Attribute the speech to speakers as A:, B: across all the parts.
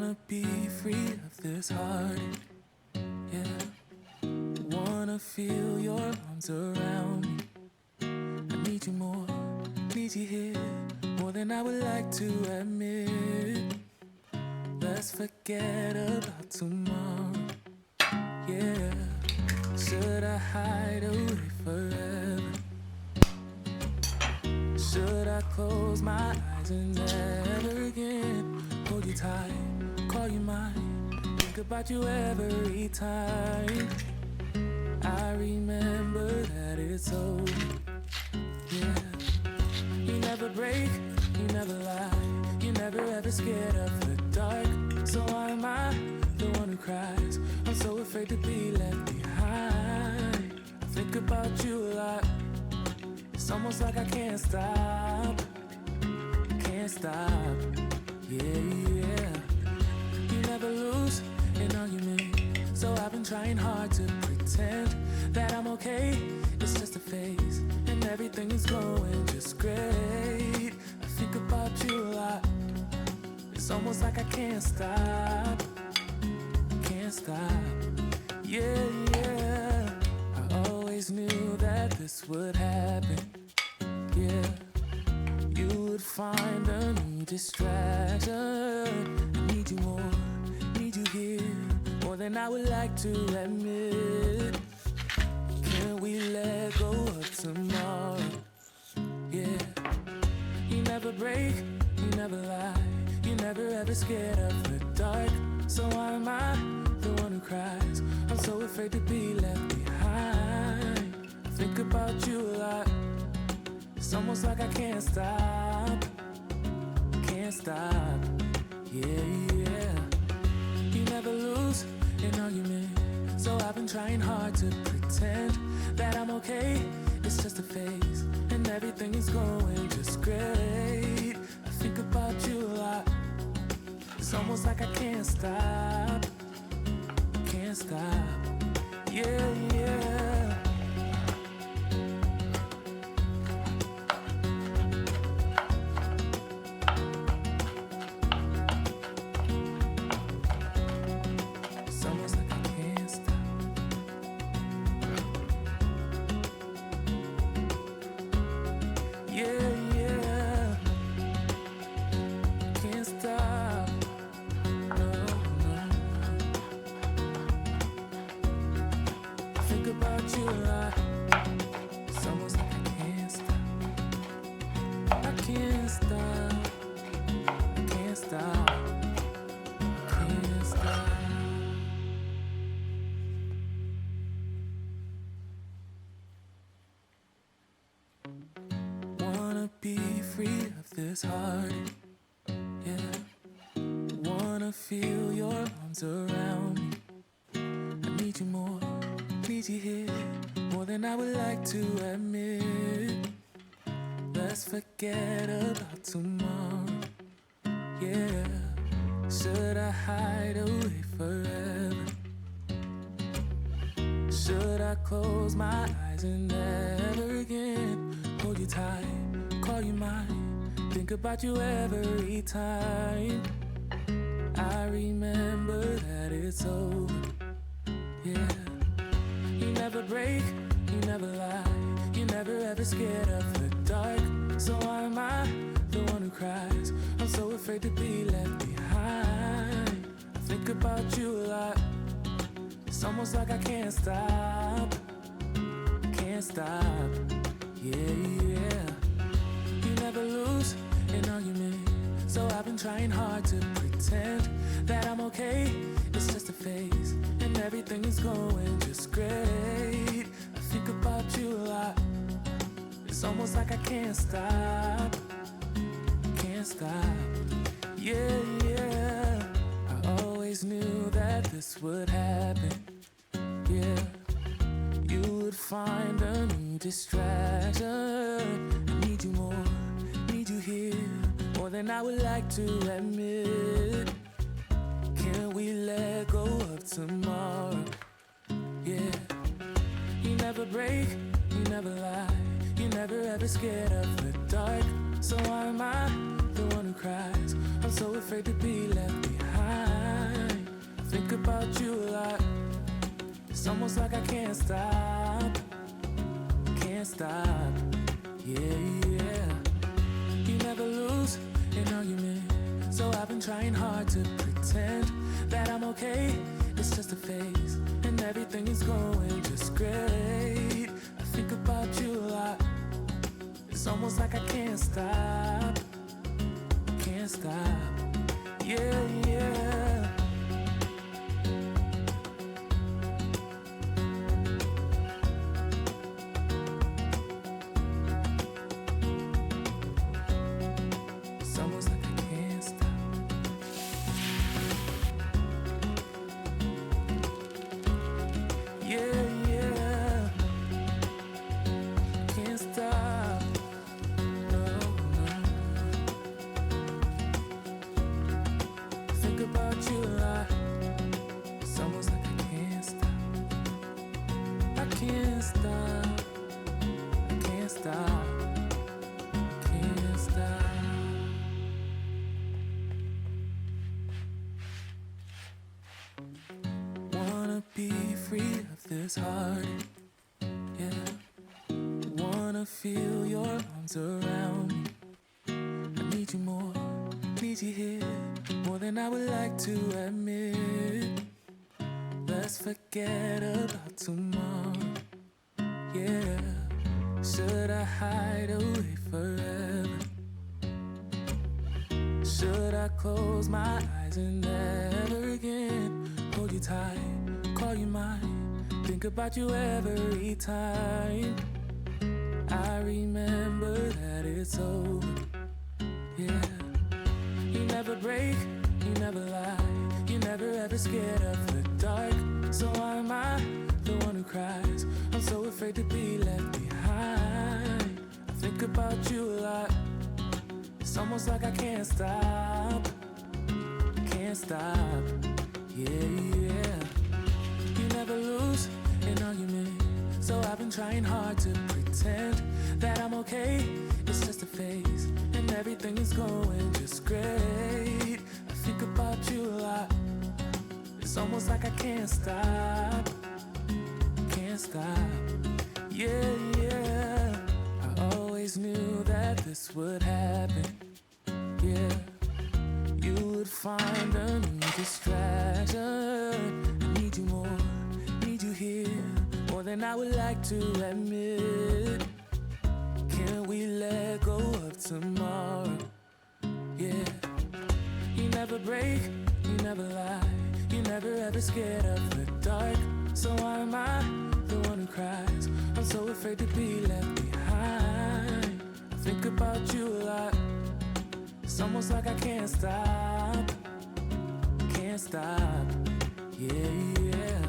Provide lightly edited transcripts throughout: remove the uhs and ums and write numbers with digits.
A: Wanna be free of this heart, yeah. Wanna feel your arms around me. I need you more, need you here, more than I would like to admit. Let's forget about tomorrow, yeah. Should I hide away forever? Should I close my eyes and never again hold you tight, call you mine, think about you every time? I remember that it's over, yeah. You never break, you never lie, you never ever scared of the dark. So why am I the one who cries? I'm so afraid to be left behind. I think about you a lot. It's almost like I can't stop, yeah, yeah. You never lose an argument, so I've been trying hard to pretend that I'm okay. It's just a phase, and everything is going just great. I think about you a lot. It's almost like I can't stop, yeah, yeah. I always knew that this would happen, yeah. You would find a new distraction. I need you more, need you here, more than I would like to admit. Can we let go of tomorrow, yeah. You never break, you never lie, you never ever scared of the dark. So why am I the one who cries? I'm so afraid to be left behind. I think about you a lot. It's almost like I can't stop, yeah, yeah. You never lose an argument, so I've been trying hard to pretend that I'm okay. It's just a phase, and everything is going just great. I think about you a lot. It's almost like I can't stop, yeah, yeah. It's almost like I can't stop. Yeah, yeah. Can't stop. No, no. Think about you a lot. It's almost like I can't stop. I can't stop. I can't stop. I can't stop. Wanna be free of this heart, yeah. Wanna feel your arms around me. I need you more, need you here, more than I would like to admit. Let's forget about tomorrow, yeah. Should I hide away forever? Should I close my eyes and never again hold you tight, call you mine, think about you every time? I remember that it's over, yeah. You never break, you never lie, you never ever scared of the dark. So why am I the one who cries? I'm so afraid to be left behind. I think about you a lot. It's almost like I can't stop, yeah, yeah. You never lose an argument, so I've been trying hard to pretend that I'm okay. It's just a phase, and everything is going just great. I think about you a lot. It's almost like I can't stop, yeah, yeah. I always knew that this would happen, yeah. You would find a new distraction. I need you more, need you here, more than I would like to admit. Can we let go of tomorrow, yeah. You never break, you never lie, you never ever scared of the dark. So why am I the one who cries? I'm so afraid to be left behind. think about you a lot. It's almost like I can't stop. Can't stop. Yeah, yeah. You never lose an argument, so I've been trying hard to pretend that I'm okay. It's just a phase, and everything is going just great. I think about you a lot. It's almost like I can't stop. Can't stop. Yeah, yeah. It's almost like I can't stop. Yeah, yeah. Can't stop. No, no. Think about you a lot. It's almost like I can't stop. I can't stop. I can't stop. Can't stop. Wanna be free of this heart, yeah. Wanna feel your arms around me. I need you more, need you here, more than I would like to admit. Let's forget about tomorrow, yeah. Should I hide away forever? Should I close my eyes and never again hold you tight, call you mine, think about you every time? I remember that it's over, yeah. You never break, you never lie, you never ever scared of the dark. So why am I the one who cries? I'm so afraid to be left behind. I think about you a lot. It's almost like I can't stop. Can't stop. Yeah, yeah. You never lose an argument, so I've been trying hard to pretend that I'm okay. It's just a phase, and everything is going just great. I think about you a lot. It's almost like I can't stop. Can't stop. Yeah, yeah. I always knew that this would happen. Yeah. You would find a new distraction. I need you more, need you here, more than I would like to admit. Can we let go of tomorrow? Yeah. You never break, you never lie, you never ever scared of the dark. So why am I the one who cries? I'm so afraid to be left behind. I think about you a lot. It's almost like I can't stop. Can't stop. Yeah, yeah.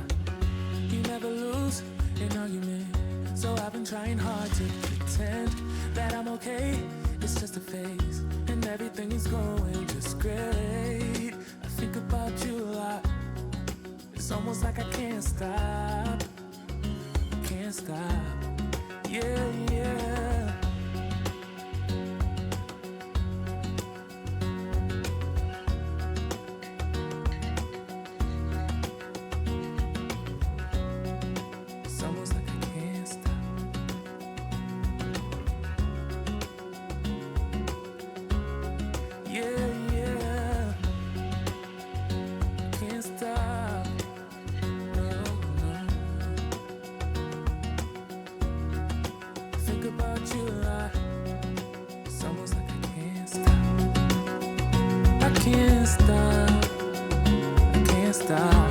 A: You never lose an argument, so I've been trying hard to pretend that I'm okay. It's just a phase, and everything is going just great. I think about you a lot. It's almost like I can't stop. Can't stop. Yeah, yeah. It's almost like I can't stop. Yeah, yeah. Can't stop. No, no. Think about you a lot. It's almost like I can't stop. I can't stop. I can't stop.